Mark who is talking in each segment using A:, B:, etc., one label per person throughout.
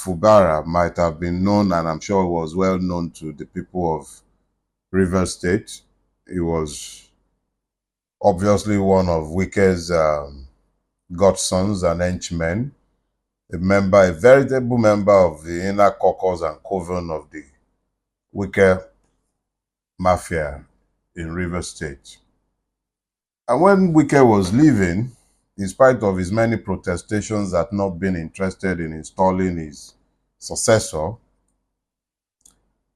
A: Fubara might have been known, and I'm sure was well known to the people of River State. He was obviously one of Wike's godsons and henchmen, a veritable member of the inner caucus and coven of the Wike mafia in River State. And when Wike was leaving, in spite of his many protestations at not being interested in installing his successor,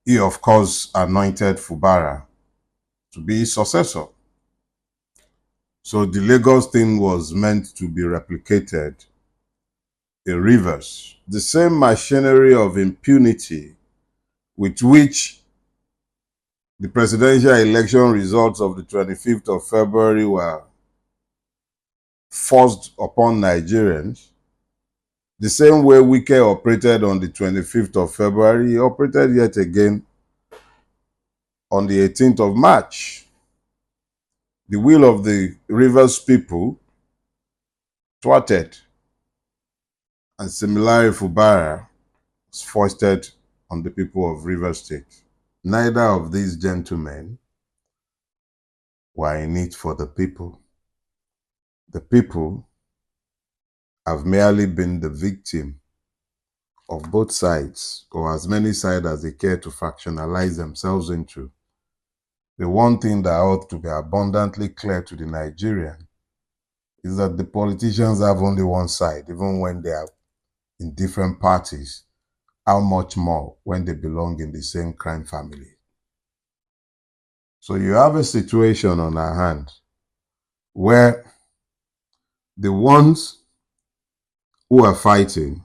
A: he of course anointed Fubara to be his successor. So the Lagos thing was meant to be replicated in Rivers. The same machinery of impunity with which the presidential election results of the 25th of February were forced upon Nigerians, the same way Wike operated on the 25th of February, he operated yet again on the 18th of March. The will of the Rivers people thwarted, and Similaye Fubara was foisted on the people of River State. Neither of these gentlemen were in it for the people. The people have merely been the victim of both sides, or as many sides as they care to factionalize themselves into. The one thing that ought to be abundantly clear to the Nigerian is that the politicians have only one side, even when they are in different parties. How much more when they belong in the same crime family? So you have a situation on our hands where the ones who are fighting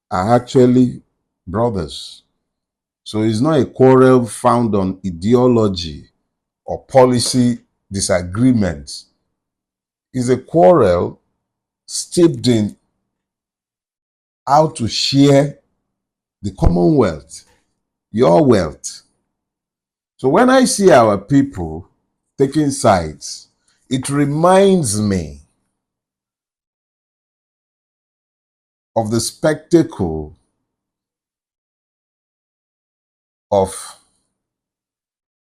A: are actually brothers. So it's not a quarrel found on ideology or policy disagreements. It's a quarrel steeped in how to share the commonwealth, your wealth. So when I see our people taking sides, it reminds me of the spectacle of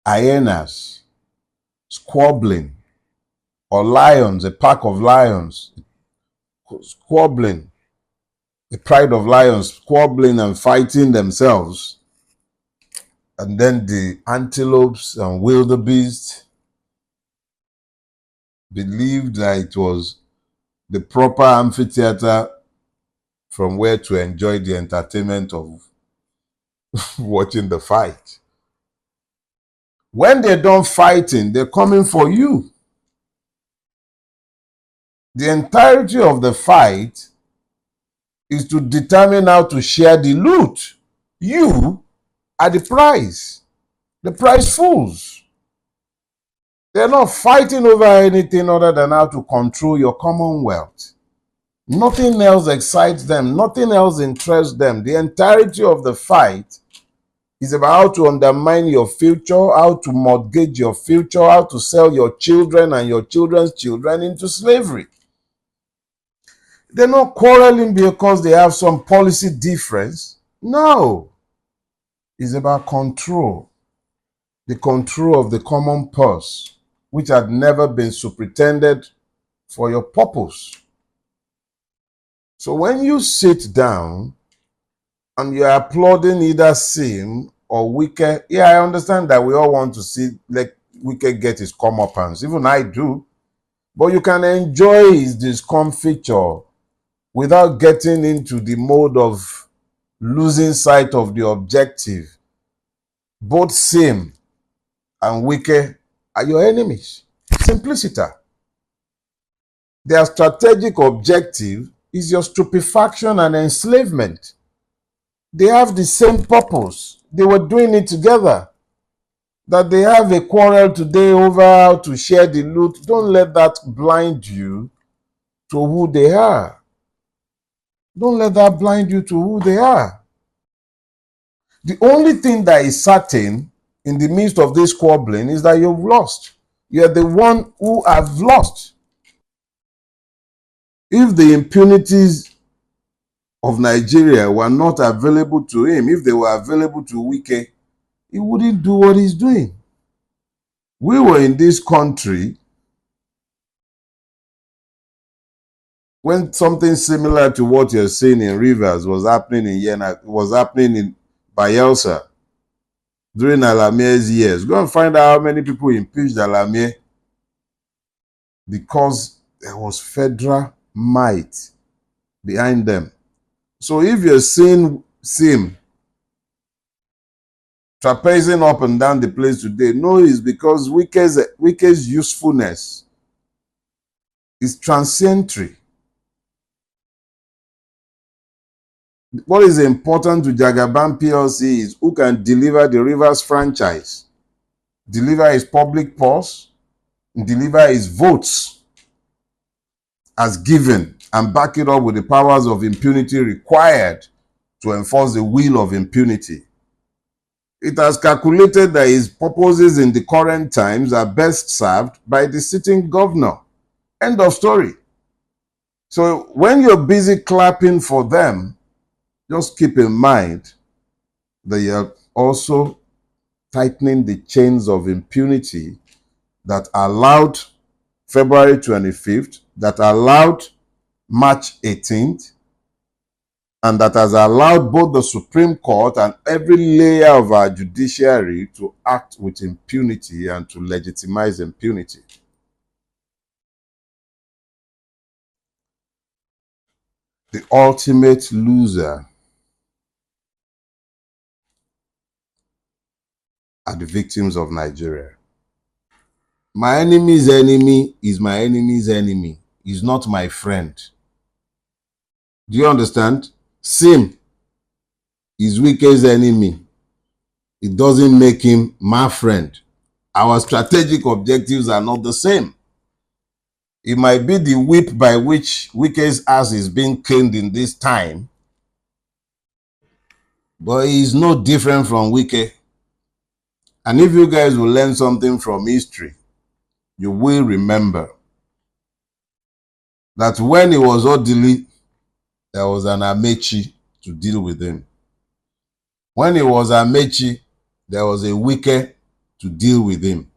A: hyenas squabbling, or lions, a pack of lions squabbling, the pride of lions squabbling and fighting themselves, and then the antelopes and wildebeest believed that it was the proper amphitheater from where to enjoy the entertainment of watching the fight. When they're done fighting, they're coming for you. The entirety of the fight is to determine how to share the loot. You are the prize fools. They're not fighting over anything other than how to control your commonwealth. Nothing else excites them. Nothing else interests them. The entirety of the fight is about how to undermine your future, how to mortgage your future, how to sell your children and your children's children into slavery. They're not quarreling because they have some policy difference. No. It's about control. The control of the common purse, which had never been superintended for your purpose. So when you sit down and you're applauding either Sim or Wike, yeah, I understand that we all want to see like Wike get his comeuppance. Even I do. But you can enjoy his discomfiture without getting into the mode of losing sight of the objective. Both Sim and Wike are your enemies. Simplicity. Their strategic objective is your stupefaction and enslavement. They have the same purpose. They were doing it together. That they have a quarrel today over how to share the loot, don't let that blind you to who they are. Don't let that blind you to who they are. The only thing that is certain in the midst of this squabbling is that you've lost. You're the one who have lost. If the impunities of Nigeria were not available to him, if they were available to Wike, he wouldn't do what he's doing. We were in this country when something similar to what you're seeing in Rivers was happening in Yena, was happening in Bayelsa during Alamie's years. Go and find out how many people impeached Alamie because there was federal might behind them. So if you're seeing Sim trapezing up and down the place today, no, it's because Wike's usefulness is transcendentary. What is important to Jagaban PLC is who can deliver the Rivers franchise, deliver his public purse, deliver his votes as given, and back it up with the powers of impunity required to enforce the will of impunity. It has calculated that his purposes in the current times are best served by the sitting governor. End of story. So when you're busy clapping for them, just keep in mind that you're also tightening the chains of impunity that allowed February 25th, that allowed March 18th, and that has allowed both the Supreme Court and every layer of our judiciary to act with impunity and to legitimize impunity. The ultimate loser are the victims of Nigeria. My enemy's enemy is my enemy's enemy. He's not my friend. Do you understand? Sim is Wike's enemy. It doesn't make him my friend. Our strategic objectives are not the same. It might be the whip by which Wike's ass is being cleaned in this time, but he's no different from Wike. And if you guys will learn something from history, you will remember that when he was Odili, there was an Amechi to deal with him. When he was Amechi, there was a Wike to deal with him.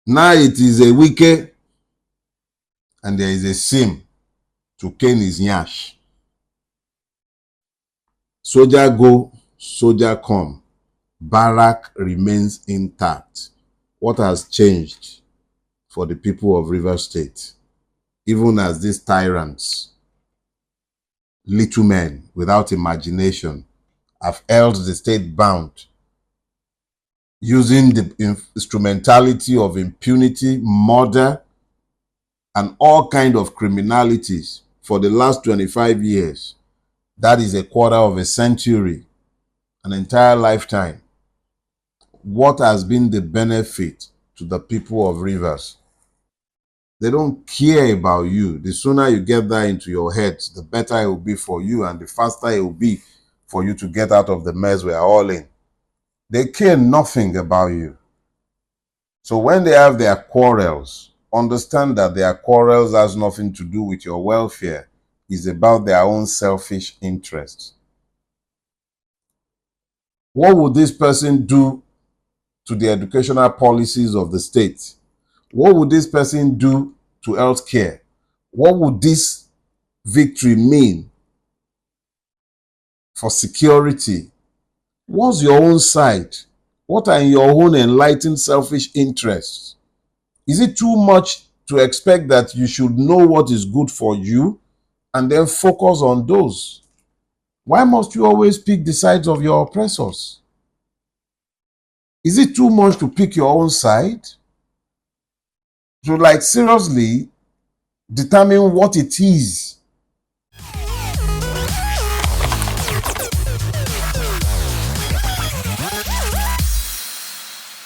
A: Now it is a Wike and there is a Sim to cane his nyash. Soldier go, soldier come. Barrack remains intact. What has changed for the people of Rivers State? Even as these tyrants, little men without imagination, have held the state bound, using the instrumentality of impunity, murder, and all kinds of criminalities for the last 25 years. That is a quarter of a century, an entire lifetime. What has been the benefit to the people of Rivers? They don't care about you. The sooner you get that into your head, the better it will be for you and the faster it will be for you to get out of the mess we are all in. They care nothing about you. So when they have their quarrels, understand that their quarrels has nothing to do with your welfare. It's about their own selfish interests. What would this person do to the educational policies of the state? What would this person do to healthcare? What would this victory mean for security? What's your own side? What are your own enlightened selfish interests? Is it too much to expect that you should know what is good for you and then focus on those? Why must you always pick the sides of your oppressors? Is it too much to pick your own side? To like seriously determine what it is